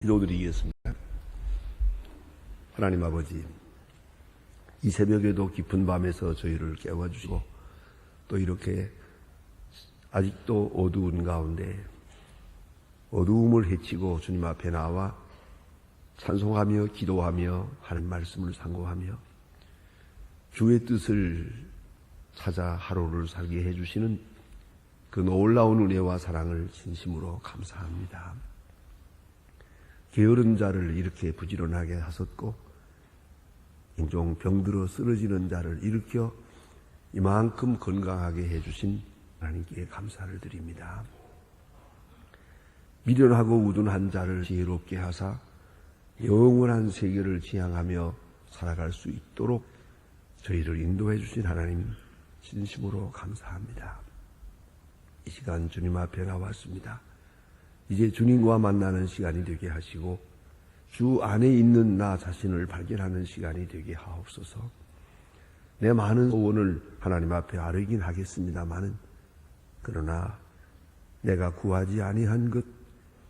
기도드리겠습니다. 하나님 아버지, 이 새벽에도 깊은 밤에서 저희를 깨워주시고 또 이렇게 아직도 어두운 가운데 어두움을 헤치고 주님 앞에 나와 찬송하며 기도하며 하는 말씀을 상고하며 주의 뜻을 찾아 하루를 살게 해주시는 그 놀라운 은혜와 사랑을 진심으로 감사합니다. 게으른 자를 이렇게 부지런하게 하셨고 인종 병들어 쓰러지는 자를 일으켜 이만큼 건강하게 해주신 하나님께 감사를 드립니다. 미련하고 우둔한 자를 지혜롭게 하사 영원한 세계를 지향하며 살아갈 수 있도록 저희를 인도해 주신 하나님 진심으로 감사합니다. 이 시간 주님 앞에 나왔습니다. 이제 주님과 만나는 시간이 되게 하시고 주 안에 있는 나 자신을 발견하는 시간이 되게 하옵소서. 내 많은 소원을 하나님 앞에 아뢰긴 하겠습니다마는 그러나 내가 구하지 아니한 것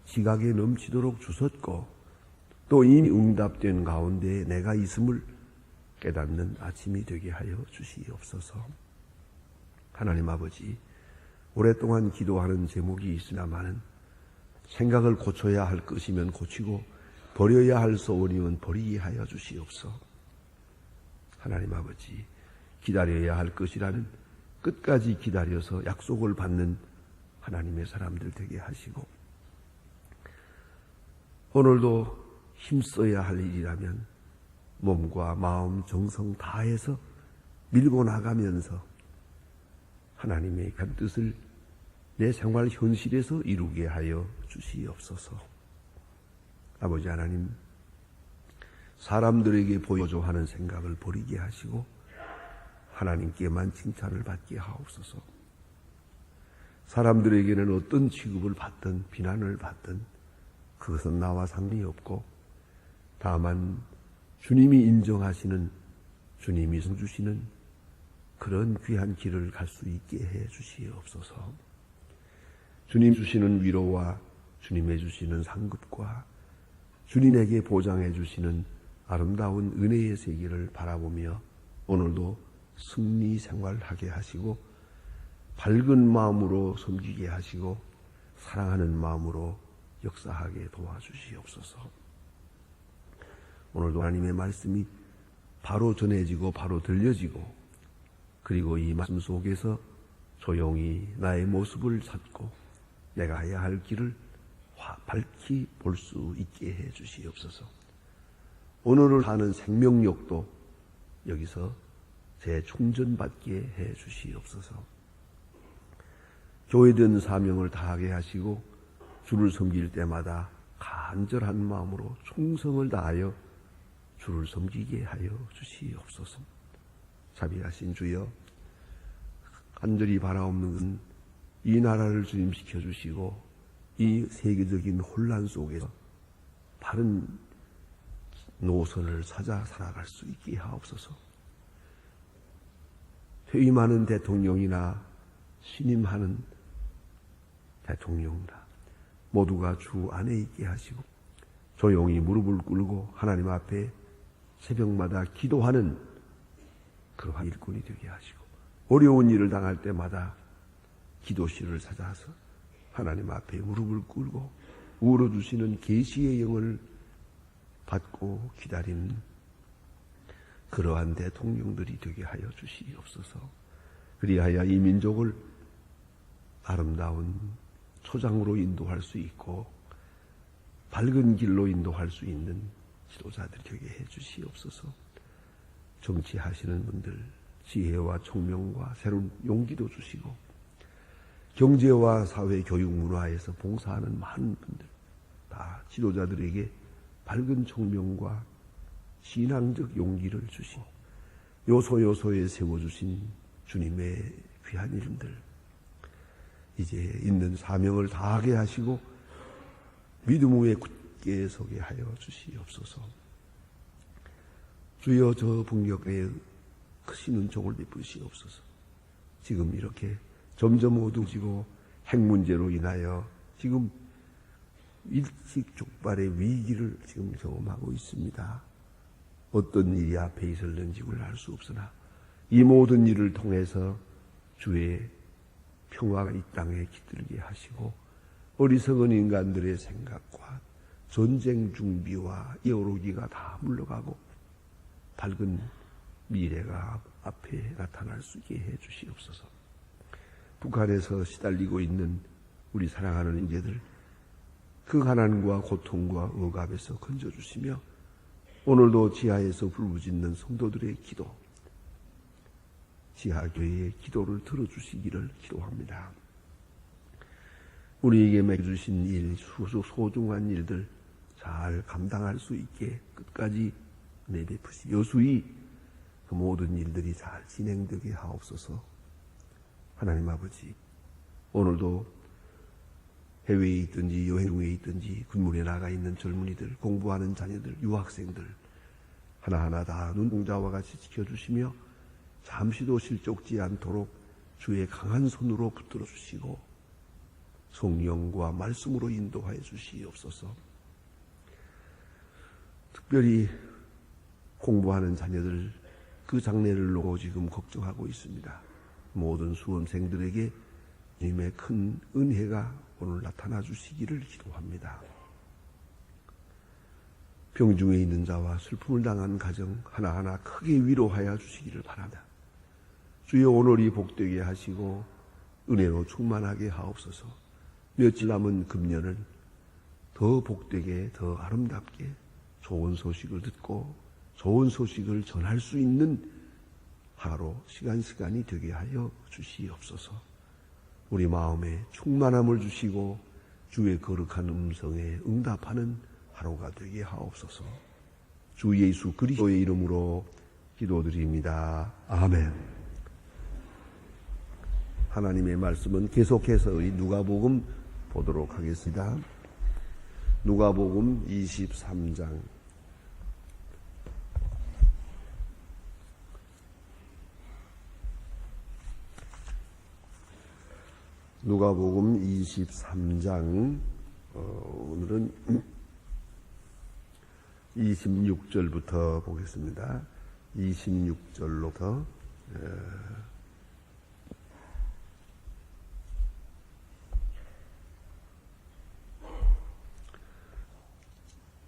지각에 넘치도록 주셨고 또 이미 응답된 가운데 내가 있음을 깨닫는 아침이 되게 하여 주시옵소서. 하나님 아버지, 오랫동안 기도하는 제목이 있으나마는 생각을 고쳐야 할 것이면 고치고 버려야 할 소원이면 버리게 하여 주시옵소서. 하나님 아버지, 기다려야 할 것이라는 끝까지 기다려서 약속을 받는 하나님의 사람들 되게 하시고 오늘도 힘써야 할 일이라면 몸과 마음 정성 다해서 밀고 나가면서 하나님의 간 뜻을 내 생활 현실에서 이루게 하여 주시옵소서. 아버지 하나님, 사람들에게 보여줘 하는 생각을 버리게 하시고 하나님께만 칭찬을 받게 하옵소서. 사람들에게는 어떤 취급을 받든 비난을 받든 그것은 나와 상관이 없고 다만 주님이 인정하시는, 주님이 주시는 그런 귀한 길을 갈 수 있게 해 주시옵소서. 주님 주시는 위로와 주님의 주시는 상급과 주님에게 보장해 주시는 아름다운 은혜의 세계를 바라보며 오늘도 승리 생활하게 하시고 밝은 마음으로 섬기게 하시고 사랑하는 마음으로 역사하게 도와주시옵소서. 오늘도 하나님의 말씀이 바로 전해지고 바로 들려지고 그리고 이 말씀 속에서 조용히 나의 모습을 찾고 내가 해야 할 길을 밝히 볼 수 있게 해 주시옵소서. 오늘을 사는 생명력도 여기서 재충전받게 해 주시옵소서. 교회된 사명을 다하게 하시고 주를 섬길 때마다 간절한 마음으로 충성을 다하여 주를 섬기게 하여 주시옵소서. 자비하신 주여, 간절히 바라옵는 것은 이 나라를 주님 지켜주시고 이 세계적인 혼란 속에서 바른 노선을 찾아 살아갈 수 있게 하옵소서. 퇴임하는 대통령이나 신임하는 대통령이나 모두가 주 안에 있게 하시고 조용히 무릎을 꿇고 하나님 앞에 새벽마다 기도하는 그러한 일꾼이 되게 하시고 어려운 일을 당할 때마다 기도실을 찾아서 하나님 앞에 무릎을 꿇고 울어주시는 계시의 영을 받고 기다리는 그러한 대통령들이 되게 하여 주시옵소서. 그리하여 이 민족을 아름다운 초장으로 인도할 수 있고 밝은 길로 인도할 수 있는 지도자들이 되게 해 주시옵소서. 정치하시는 분들 지혜와 총명과 새로운 용기도 주시고 경제와 사회 교육 문화에서 봉사하는 많은 분들 다 지도자들에게 밝은 총명과 신앙적 용기를 주시고 요소요소에 세워주신 주님의 귀한 이름들 이제 있는 사명을 다하게 하시고 믿음 위에 굳게 서게 하여 주시옵소서. 주여, 저 북녘에 크신 은총을 베푸시옵소서. 지금 이렇게 점점 어두워지고 핵 문제로 인하여 지금 일식족발의 위기를 지금 경험하고 있습니다. 어떤 일이 앞에 있었는지 우리는 알 수 없으나 이 모든 일을 통해서 주의 평화가 이 땅에 깃들게 하시고 어리석은 인간들의 생각과 전쟁 준비와 여로기가 다 물러가고 밝은 미래가 앞에 나타날 수 있게 해 주시옵소서. 북한에서 시달리고 있는 우리 사랑하는 인재들 그 가난과 고통과 억압에서 건져주시며 오늘도 지하에서 불부짖는 성도들의 기도, 지하교회의 기도를 들어주시기를 기도합니다. 우리에게 맡겨주신 일, 소중한 일들 잘 감당할 수 있게 끝까지 내베푸시 여수이 그 모든 일들이 잘 진행되게 하옵소서. 하나님 아버지, 오늘도 해외에 있든지 여행 중에 있든지 군문에 나가 있는 젊은이들, 공부하는 자녀들, 유학생들 하나하나 다 눈동자와 같이 지켜주시며 잠시도 실족지 않도록 주의 강한 손으로 붙들어 주시고 성령과 말씀으로 인도하여 주시옵소서. 특별히 공부하는 자녀들 그 장래를 놓고 지금 걱정하고 있습니다. 모든 수험생들에게 주님의 큰 은혜가 오늘 나타나 주시기를 기도합니다. 병중에 있는 자와 슬픔을 당한 가정 하나하나 크게 위로하여 주시기를 바랍니다. 주여 오늘이 복되게 하시고 은혜로 충만하게 하옵소서. 며칠 남은 금년을 더 복되게 더 아름답게 좋은 소식을 듣고 좋은 소식을 전할 수 있는 하루 시간이 되게 하여 주시옵소서. 우리 마음에 충만함을 주시고 주의 거룩한 음성에 응답하는 하루가 되게 하옵소서. 주 예수 그리스도의 이름으로 기도드립니다. 아멘. 하나님의 말씀은 계속해서 우리 누가복음 보도록 하겠습니다. 누가복음 23장 누가복음 23장 오늘은 26절부터 보겠습니다. 26절로부터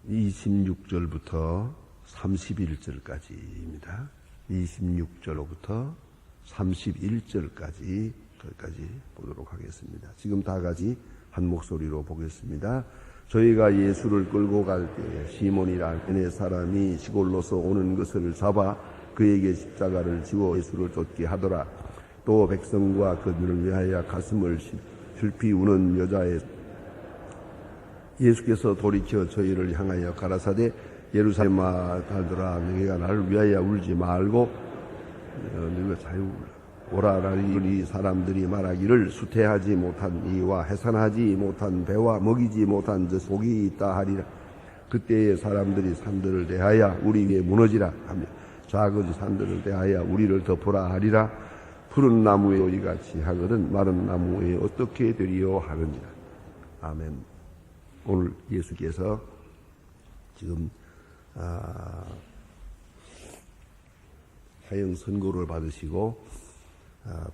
26절부터 31절까지입니다. 26절로부터 31절까지 거기까지 보도록 하겠습니다. 지금 다 같이 한 목소리로 보겠습니다. 저희가 예수를 끌고 갈 때 시몬이라 그네 사람이 시골로서 오는 것을 잡아 그에게 십자가를 지워 예수를 쫓게 하더라. 또 백성과 그들을 위하여 가슴을 슬피 우는 여자의 예수께서 돌이켜 저희를 향하여 가라사대 예루살렘아 달들아 너희가 나를 위하여 울지 말고 너희가 자유 오라라니 사람들이 말하기를 수태하지 못한 이와 해산하지 못한 배와 먹이지 못한 저 속이 있다 하리라. 그때에 사람들이 산들을 대하여 우리 위에 무너지라 하며 작은 산들을 대하여 우리를 덮으라 하리라. 푸른 나무에 오이같이 하거든 마른 나무에 어떻게 되리요 하느니라. 아멘. 오늘 예수께서 지금 사형 선고를 받으시고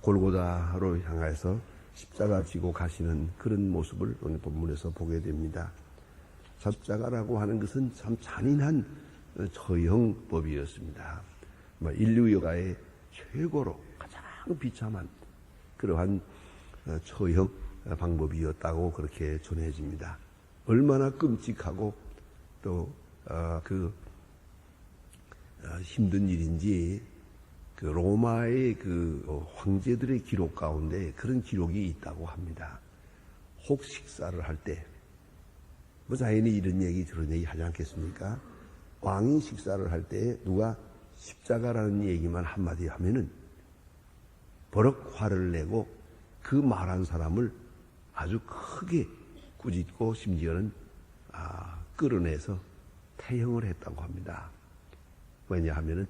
골고다로 향해서 십자가 지고 가시는 그런 모습을 오늘 본문에서 보게 됩니다. 십자가라고 하는 것은 참 잔인한 처형법이었습니다. 인류 역사의 최고로 가장 비참한 그러한 처형 방법이었다고 그렇게 전해집니다. 얼마나 끔찍하고 또 힘든 일인지 그 로마의 그 황제들의 기록 가운데 그런 기록이 있다고 합니다. 혹 식사를 할 때, 자연히 이런 얘기 저런 얘기 하지 않겠습니까? 왕이 식사를 할 때 누가 십자가라는 얘기만 한마디 하면은 버럭 화를 내고 그 말한 사람을 아주 크게 꾸짖고 심지어는 끌어내서 태형을 했다고 합니다. 왜냐하면은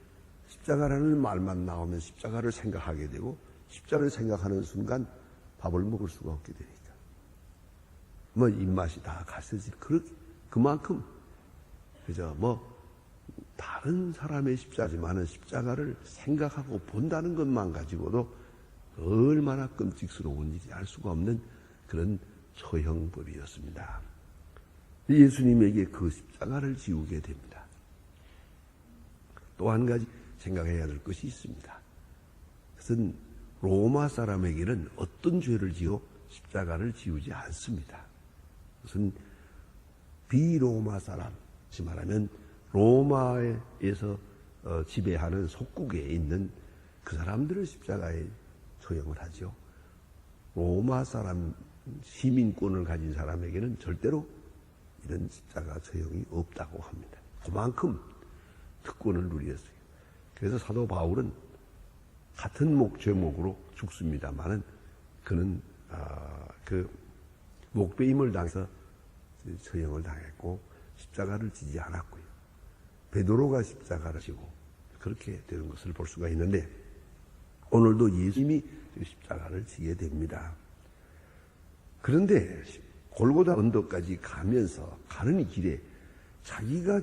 십자가라는 말만 나오면 십자가를 생각하게 되고 십자가를 생각하는 순간 밥을 먹을 수가 없게 되니까. 뭐 입맛이 다 갔어지. 그만큼 그저 다른 사람의 십자가지만은 십자가를 생각하고 본다는 것만 가지고도 얼마나 끔찍스러운지 알 수가 없는 그런 처형법이었습니다. 예수님에게 그 십자가를 지우게 됩니다. 또 한 가지 생각해야 될 것이 있습니다. 그것은 로마 사람에게는 어떤 죄를 지어 십자가를 지우지 않습니다. 그것은 비로마 사람, 즉 말하면 로마에서 지배하는 속국에 있는 그 사람들을 십자가에 처형을 하죠. 로마 사람 시민권을 가진 사람에게는 절대로 이런 십자가 처형이 없다고 합니다. 그만큼 특권을 누렸어요. 그래서 사도 바울은 같은 죄목으로 죽습니다만은 그는 그 목배임을 당해서 처형을 당했고 십자가를 지지 않았고요. 베드로가 십자가를 지고 그렇게 되는 것을 볼 수가 있는데 오늘도 예수님이 십자가를 지게 됩니다. 그런데 골고다 언덕까지 가는 길에 자기가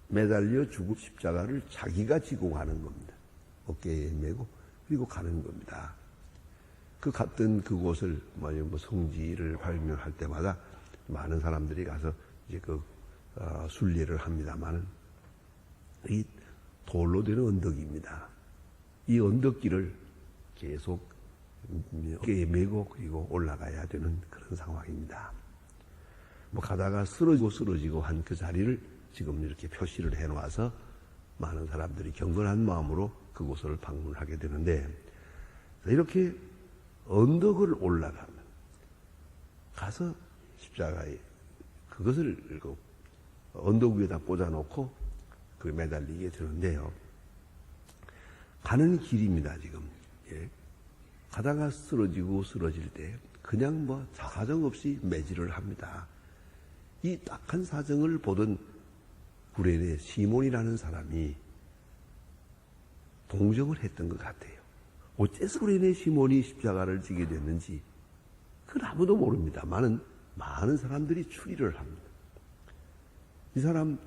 매달려 죽을 십자가를 자기가 지고 가는 겁니다. 어깨에 메고 그리고 가는 겁니다. 그 갔던 그곳을 성지를 발명할 때마다 많은 사람들이 가서 이제 순례를 합니다만은 이 돌로 된 언덕입니다. 이 언덕길을 계속 어깨에 메고 그리고 올라가야 되는 그런 상황입니다. 가다가 쓰러지고 한 그 자리를 지금 이렇게 표시를 해놓아서 많은 사람들이 경건한 마음으로 그곳을 방문하게 되는데 이렇게 언덕을 올라가면 가서 십자가에 그것을 언덕 위에다 꽂아놓고 그 매달리게 되는데요. 가는 길입니다, 지금. 예. 가다가 쓰러질 때 그냥 사정 없이 매질을 합니다. 이 딱한 사정을 보던 구레네 시몬이라는 사람이 동정을 했던 것 같아요. 어째서 구레네 시몬이 십자가를 지게 됐는지 그건 아무도 모릅니다만은 많은 사람들이 추리를 합니다. 이 사람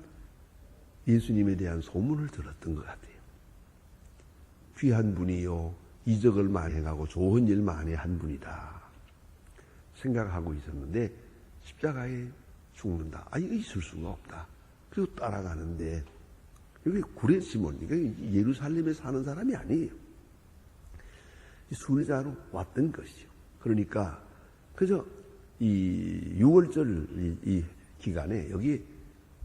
예수님에 대한 소문을 들었던 것 같아요. 귀한 분이요, 이적을 많이 행하고 좋은 일 많이 한 분이다 생각하고 있었는데 십자가에 죽는다. 이거 있을 수가 없다. 그리고 따라가는데 여기 구레 시몬, 이게 예루살렘에 사는 사람이 아니에요. 순례자로 왔던 것이죠. 그러니까 그저 이 6월절 이 기간에 여기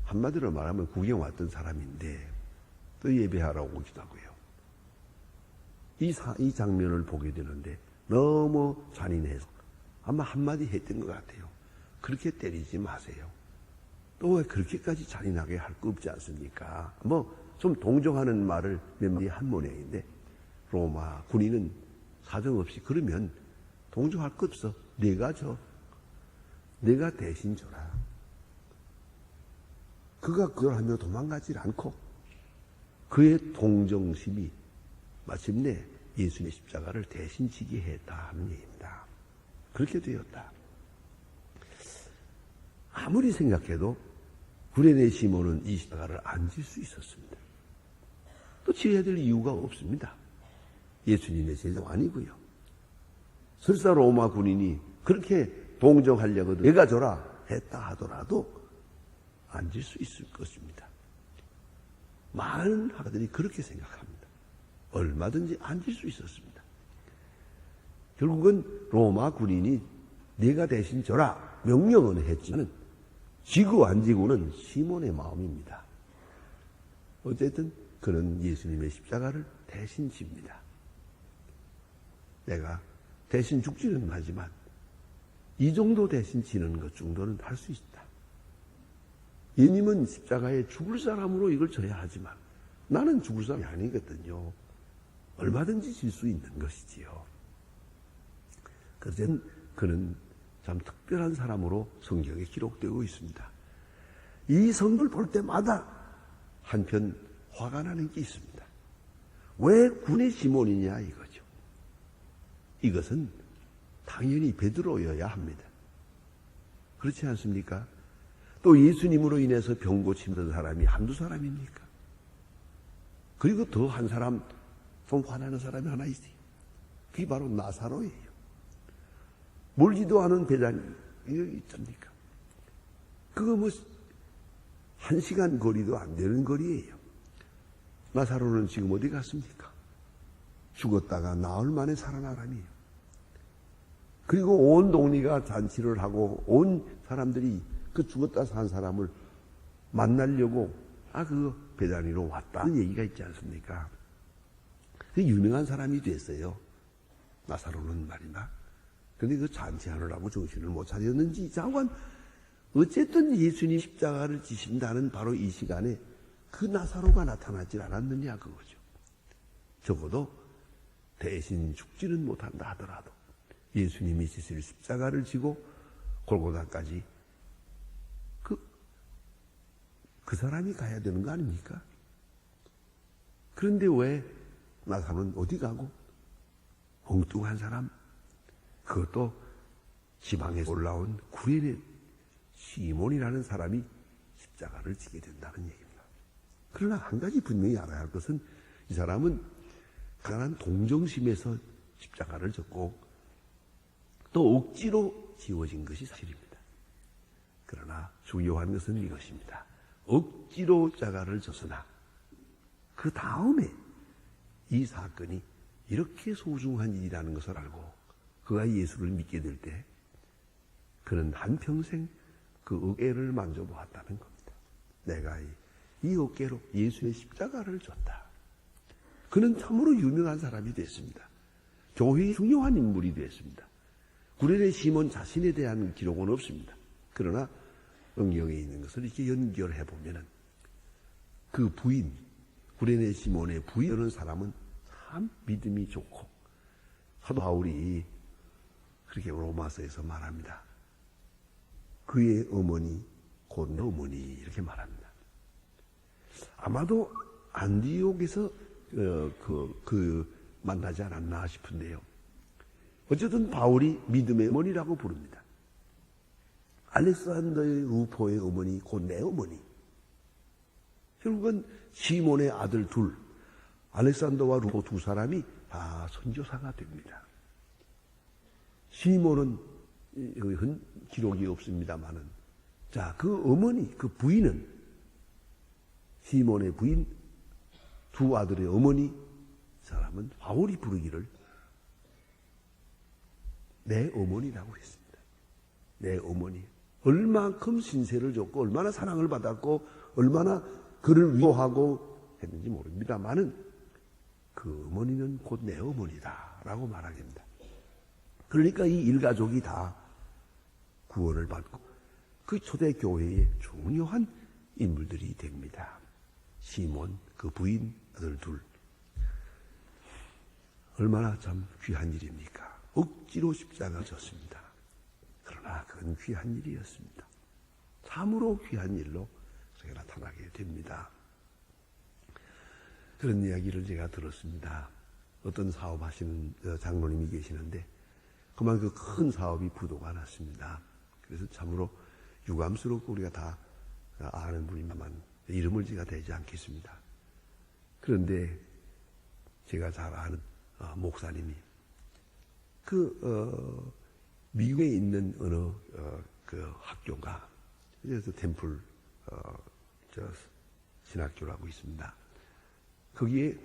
한마디로 말하면 구경 왔던 사람인데 또 예배하러 오기도 하고요. 이 장면을 보게 되는데 너무 잔인해서 아마 한마디 했던 것 같아요. 그렇게 때리지 마세요. 또 왜 그렇게까지 잔인하게 할 거 없지 않습니까? 좀 동정하는 말을 몇 마디 한 모양인데 로마 군인은 사정없이 그러면 동정할 거 없어. 내가 대신 줘라. 그가 그걸 하며 도망가지 않고 그의 동정심이 마침내 예수님의 십자가를 대신 지게 했다 하는 얘기입니다. 그렇게 되었다. 아무리 생각해도 구레네 시몬은 이 십자가를 안 질 수 있었습니다. 또 지어야 될 이유가 없습니다. 예수님의 제자도 아니고요. 설사 로마 군인이 그렇게 동정하려고 내가 줘라 했다 하더라도 앉을 수 있을 것입니다. 많은 학자들이 그렇게 생각합니다. 얼마든지 앉을 수 있었습니다. 결국은 로마 군인이 내가 대신 줘라 명령은 했지만 지고 안 지고는 시몬의 마음입니다. 어쨌든 그는 예수님의 십자가를 대신 집니다. 내가 대신 죽지는 하지만 이 정도 대신 지는 것 정도는 할 수 있다. 예님은 십자가에 죽을 사람으로 이걸 져야 하지만 나는 죽을 사람이 아니거든요. 얼마든지 질 수 있는 것이지요. 그래서 그는 참 특별한 사람으로 성경에 기록되고 있습니다. 이 성경을 볼 때마다 한편 화가 나는 게 있습니다. 왜 군의 시몬이냐 이거죠. 이것은 당연히 베드로여야 합니다. 그렇지 않습니까? 또 예수님으로 인해서 병 고침된 사람이 한두 사람입니까? 그리고 더 한 사람, 좀 화나는 사람이 하나 있어요. 그게 바로 나사로예요. 멀지도 않은 배단이 있습니까? 그거 뭐, 1시간 거리도 안 되는 거리예요. 나사로는 지금 어디 갔습니까? 죽었다가 나흘 만에 살아난 사람이에요. 그리고 온 동네가 잔치를 하고 온 사람들이 그 죽었다 산 사람을 만나려고 그 베다니로 왔다는 얘기가 있지 않습니까? 그 유명한 사람이 됐어요. 나사로는 말이나. 그런데 그 잔치하느라고 정신을 못 차렸는지 자관 어쨌든 예수님 십자가를 지신다는 바로 이 시간에 그 나사로가 나타나질 않았느냐 그거죠. 적어도 대신 죽지는 못한다 하더라도 예수님이 지실 십자가를 지고 골고다까지 그 사람이 가야 되는 거 아닙니까? 그런데 왜 나사로는 어디 가고 엉뚱한 사람, 그것도 지방에서 올라온 구레네 시몬이라는 사람이 십자가를 지게 된다는 얘기입니다. 그러나 한 가지 분명히 알아야 할 것은 이 사람은 강한 동정심에서 십자가를 졌고 또 억지로 지워진 것이 사실입니다. 그러나 중요한 것은 이것입니다. 억지로 십자가를 졌으나 그 다음에 이 사건이 이렇게 소중한 일이라는 것을 알고 그가 예수를 믿게 될 때 그는 한평생 그 어깨를 만져보았다는 겁니다. 내가 이 어깨로 예수의 십자가를 졌다. 그는 참으로 유명한 사람이 됐습니다. 교회의 중요한 인물이 됐습니다. 구레네 시몬 자신에 대한 기록은 없습니다. 그러나 성경에 있는 것을 이렇게 연결해 보면은 그 부인, 구레네 시몬의 부인이라는 사람은 참 믿음이 좋고 사도 바울이 그렇게 로마서에서 말합니다. 그의 어머니 곧 내 어머니 이렇게 말합니다. 아마도 안디옥에서 만나지 않았나 싶은데요. 어쨌든 바울이 믿음의 어머니라고 부릅니다. 알렉산더의 루포의 어머니 곧 내 어머니. 결국은 시몬의 아들 둘, 알렉산더와 루포 두 사람이 다 선교사가 됩니다. 시몬은 기록이 없습니다만은 자, 그 어머니, 그 부인은 시몬의 부인 두 아들의 어머니 사람은 바울이 부르기를 내 어머니라고 했습니다. 내 어머니. 얼만큼 신세를 줬고 얼마나 사랑을 받았고 얼마나 그를 위로하고 했는지 모릅니다만은 그 어머니는 곧 내 어머니다라고 말하게 됩니다. 그러니까 이 일가족이 다 구원을 받고 그 초대교회의 중요한 인물들이 됩니다. 시몬, 그 부인, 아들 둘. 얼마나 참 귀한 일입니까? 억지로 십자가 졌습니다. 그러나 그건 귀한 일이었습니다. 참으로 귀한 일로 그게 나타나게 됩니다. 그런 이야기를 제가 들었습니다. 어떤 사업하시는 장로님이 계시는데 그만 그 큰 사업이 부도가 났습니다. 그래서 참으로 유감스럽고 우리가 다 아는 분이만 이름을 제가 대지 않겠습니다. 그런데 제가 잘 아는 목사님이 미국에 있는 어느 그 학교가 그래서 템플 신학교라고 있습니다. 거기에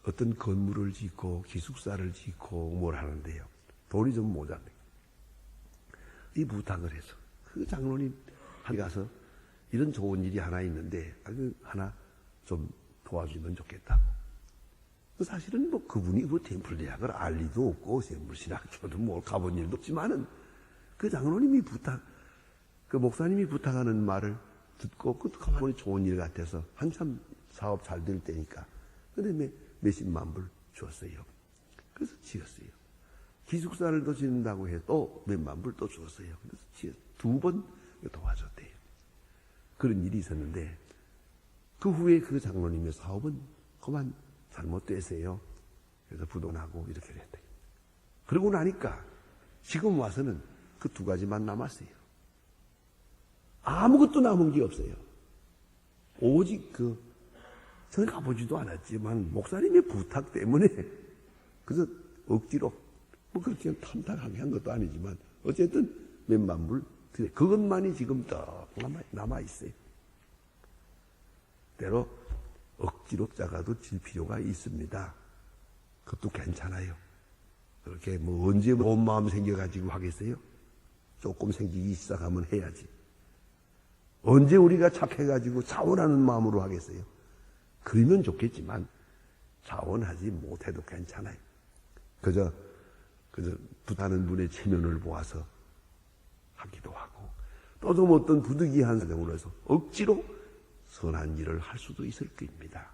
어떤 건물을 짓고 기숙사를 짓고 뭘 하는데요. 돈이 좀 모자랍니다. 이 부탁을 해서 그 장로님 가서 이런 좋은 일이 하나 있는데 하나 좀 도와주면 좋겠다고. 사실은 뭐 그분이 그 템플 대학을 알 리도 없고 템플 신학교도 뭘 가본 일도 없지만은 그 장로님이 그 목사님이 부탁하는 말을 듣고 그 가만히 좋은 일 같아서 한참 사업 잘 될 때니까 근데 몇십만 불 줬어요. 그래서 지었어요. 기숙사를 또 짓는다고 해서 또 몇만 불 또 줬어요. 그래서 두 번 도와줬대요. 그런 일이 있었는데 그 후에 그 장로님의 사업은 그만 잘못됐어요. 그래서 부도나고 이렇게 됐대요. 그러고 나니까 지금 와서는 그 두 가지만 남았어요. 아무것도 남은 게 없어요. 오직 저는 가보지도 않았지만 목사님의 부탁 때문에 그래서 억지로 그렇게 탐탁하게 한 것도 아니지만 어쨌든 몇만 불 그것만이 지금 딱 남아 있어요. 때로 억지로 작아도 질 필요가 있습니다. 그것도 괜찮아요. 그렇게 언제 온 마음 생겨가지고 하겠어요? 조금 생기기 시작하면 해야지. 언제 우리가 착해가지고 자원하는 마음으로 하겠어요? 그러면 좋겠지만 자원하지 못해도 괜찮아요. 그저 부탁하는 분의 체면을 보아서 하기도 하고 또 좀 어떤 부득이한 사정으로 해서 억지로 선한 일을 할 수도 있을 겁니다.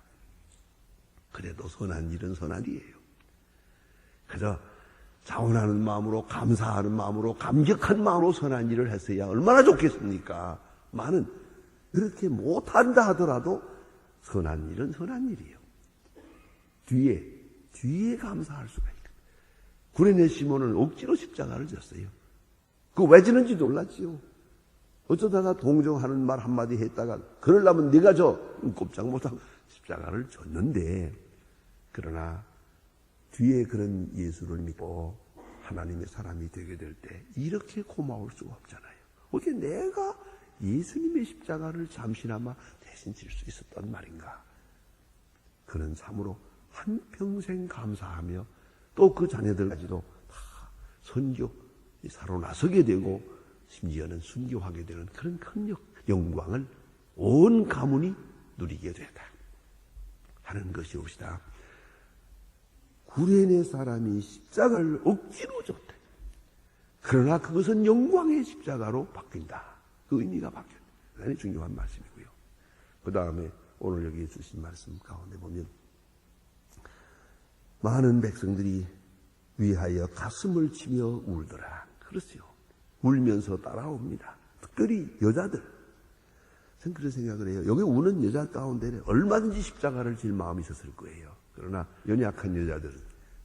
그래도 선한 일은 선한 일이에요. 그저 자원하는 마음으로 감사하는 마음으로 감격한 마음으로 선한 일을 했어야 얼마나 좋겠습니까? 많은 그렇게 못한다 하더라도 선한 일은 선한 일이에요. 뒤에 감사할 수가 있다. 구레네 시몬은 억지로 십자가를 졌어요. 그 왜 지는지 놀랐지요. 어쩌다가 동정하는 말 한마디 했다가 그러려면 네가 꼼짝 못하고 십자가를 졌는데 그러나 뒤에 그런 예수를 믿고 하나님의 사람이 되게 될 때 이렇게 고마울 수가 없잖아요. 어떻게 내가 예수님의 십자가를 잠시나마 대신 질 수 있었단 말인가. 그는 참으로 한평생 감사하며 또 그 자녀들까지도 다 선교사로 나서게 되고 심지어는 순교하게 되는 그런 큰 영광을 온 가문이 누리게 되다 하는 것이옵시다. 구레네 사람이 십자가를 억지로 졌다. 그러나 그것은 영광의 십자가로 바뀐다. 그 의미가 바뀌었다. 대단히 중요한 말씀이고요. 그 다음에 오늘 여기 주신 말씀 가운데 보면 많은 백성들이 위하여 가슴을 치며 울더라. 그렇죠. 울면서 따라옵니다. 특별히 여자들. 저는 그런 생각을 해요. 여기 우는 여자 가운데 얼마든지 십자가를 질 마음이 있었을 거예요. 그러나 연약한 여자들은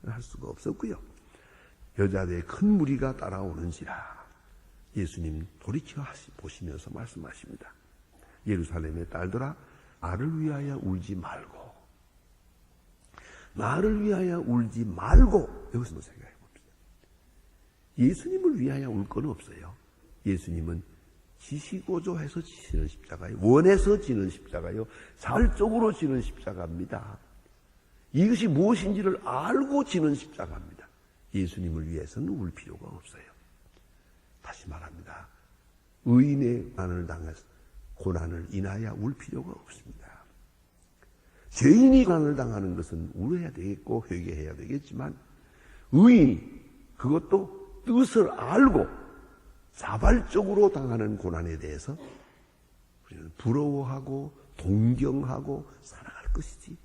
할 수가 없었고요. 여자들의 큰 무리가 따라오는지라 예수님 돌이켜 보시면서 말씀하십니다. 예루살렘의 딸들아 나를 위하여 울지 말고 나를 위하여 울지 말고 여기서 생각해 봅시다. 예수님을 위하여 울 건 없어요. 예수님은 지시고자 해서 지는 십자가요. 원해서 지는 십자가요. 자발적으로 지는 십자가입니다. 이것이 무엇인지를 알고 지는 십자가입니다. 예수님을 위해서는 울 필요가 없어요. 다시 말합니다. 의인의 고난을 인하여 울 필요가 없습니다. 죄인이 고난을 당하는 것은 울어야 되겠고 회개해야 되겠지만 의인이 그것도 뜻을 알고 자발적으로 당하는 고난에 대해서 우리는 부러워하고 동경하고 살아갈 것이지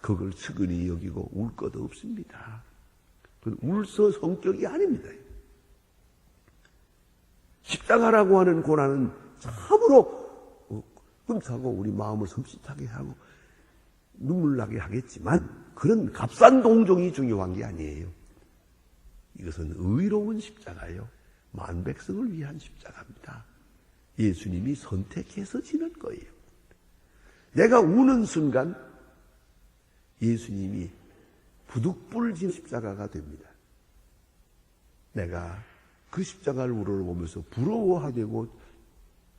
그걸 측은히 여기고 울 것 없습니다. 그건 울서 성격이 아닙니다. 십자가라고 하는 고난은 참으로 끔찍하고 우리 마음을 섬찟하게 하고 눈물 나게 하겠지만 그런 값싼 동정이 중요한 게 아니에요. 이것은 의로운 십자가요. 만백성을 위한 십자가입니다. 예수님이 선택해서 지는 거예요. 내가 우는 순간 예수님이 부득불 진 십자가가 됩니다. 내가 그 십자가를 우러러보면서 부러워하게 되고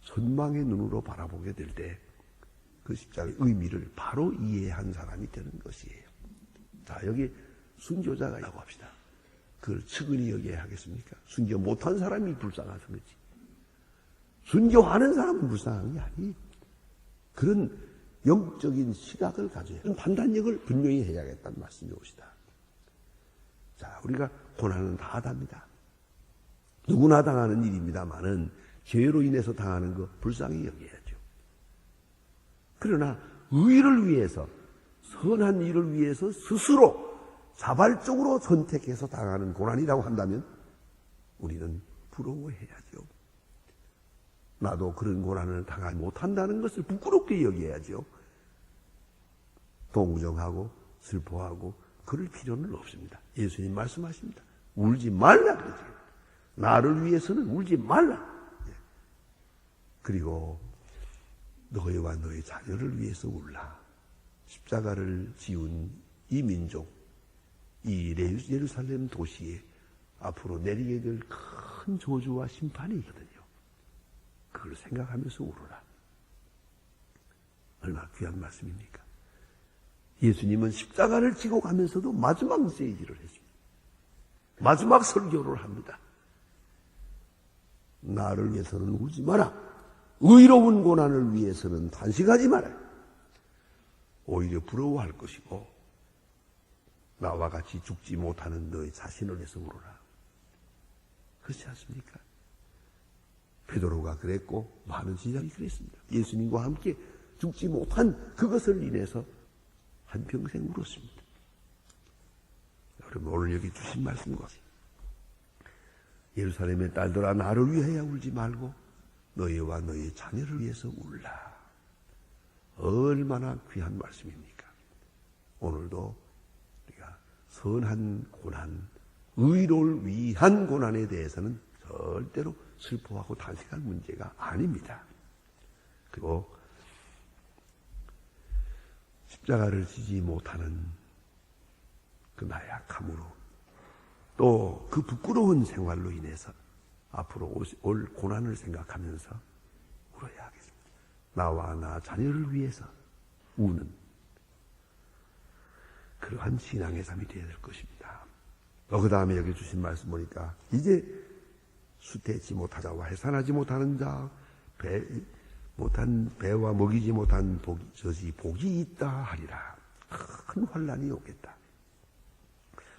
선망의 눈으로 바라보게 될 때 그 십자가의 의미를 바로 이해한 사람이 되는 것이에요. 자, 여기 순교자가 있다고 합시다. 그걸 측은히 여겨야 하겠습니까? 순교 못한 사람이 불쌍해서 그렇지. 순교하는 사람은 불쌍한 게 아니에요. 그런 영적인 시각을 가져야 그런 판단력을 분명히 해야겠다는 말씀이 옵시다. 자, 우리가 고난은 다 답니다. 누구나 당하는 일입니다만은 죄로 인해서 당하는 거 불쌍히 여겨야죠. 그러나 의를 위해서 선한 일을 위해서 스스로 자발적으로 선택해서 당하는 고난이라고 한다면 우리는 부러워해야죠. 나도 그런 고난을 당하지 못한다는 것을 부끄럽게 여겨야죠. 동정하고 슬퍼하고 그럴 필요는 없습니다. 예수님 말씀하십니다. 울지 말라 그러지. 나를 위해서는 울지 말라. 그리고 너희와 너희 자녀를 위해서 울라. 십자가를 지은 이 민족, 이 예루살렘 도시에 앞으로 내리게 될 큰 저주와 심판이 있거든요. 그걸 생각하면서 울어라. 얼마나 귀한 말씀입니까? 예수님은 십자가를 지고 가면서도 마지막 메시지를 했습니다. 마지막 설교를 합니다. 나를 위해서는 울지 마라. 의로운 고난을 위해서는 단식하지 마라. 오히려 부러워할 것이고 나와 같이 죽지 못하는 너의 자신을 위해서 울어라. 그렇지 않습니까? 베드로가 그랬고 많은 제자들이 그랬습니다. 예수님과 함께 죽지 못한 그것을 인해서 한평생 울었습니다. 여러분 오늘 여기 주신 말씀과 예루살렘의 딸들아 나를 위하여 울지 말고 너희와 너희 자녀를 위해서 울라. 얼마나 귀한 말씀입니까? 오늘도 우리가 선한 고난, 의를 위한 고난에 대해서는 절대로 슬퍼하고 단식할 문제가 아닙니다. 그리고 십자가를 지지 못하는 그 나약함으로 또 그 부끄러운 생활로 인해서 앞으로 올 고난을 생각하면서 울어야 하겠습니다. 나와 나 자녀를 위해서 우는 그러한 신앙의 삶이 되어야 될 것입니다. 그 다음에 여기 주신 말씀 보니까 이제 수태지 못하자와 해산하지 못하는 자, 배와 먹이지 못한 복이 있다 하리라. 큰 환난이 오겠다.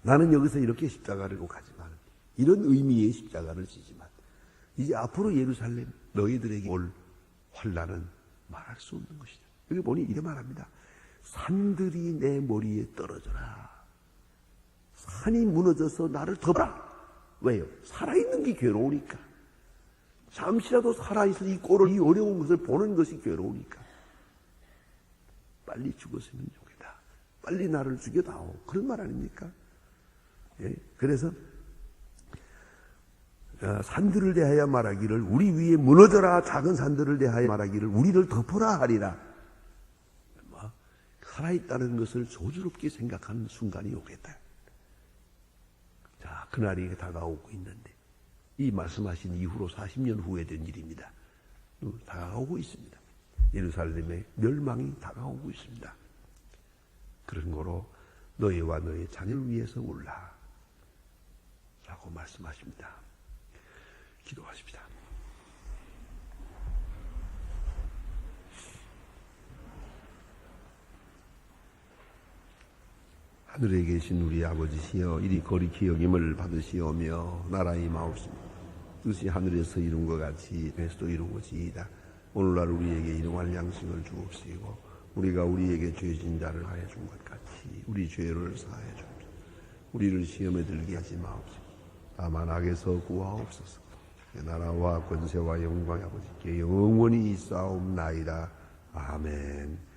나는 여기서 이렇게 십자가를 가지만 이런 의미의 십자가를 지지만 이제 앞으로 예루살렘 너희들에게 올 환난은 말할 수 없는 것이다. 여기 보니 이렇게 말합니다. 산들이 내 머리에 떨어져라. 산이 무너져서 나를 덮어라. 왜요? 살아있는 게 괴로우니까. 잠시라도 살아있을 이 꼴을, 이 어려운 것을 보는 것이 괴로우니까. 빨리 죽었으면 좋겠다. 빨리 나를 죽여다오. 그런 말 아닙니까? 예? 그래서 산들을 대하여 말하기를 우리 위에 무너져라. 작은 산들을 대하여 말하기를 우리를 덮어라 하리라. 살아있다는 것을 조주롭게 생각하는 순간이 오겠다. 자, 그날이 다가오고 있는데 이 말씀하신 이후로 40년 후에 된 일입니다. 다가오고 있습니다. 예루살렘의 멸망이 다가오고 있습니다. 그런 거로 너희와 너희 자녀를 위해서 울라 라고 말씀하십니다. 기도하십시다. 하늘에 계신 우리 아버지시여 이리 거룩히 여김을 받으시오며 나라의 마옵소서 뜻이 하늘에서 이룬 것 같이 에서도 이루어지이다. 오늘날 우리에게 일용할 양식을 주옵시고 우리가 우리에게 죄진 자를 하여 준 것 같이 우리 죄를 사하여 주옵소서. 우리를 시험에 들게 하지 마옵소서. 다만 악에서 구하옵소서. 나라와 권세와 영광이 아버지께 영원히 있사옵나이다. 아멘.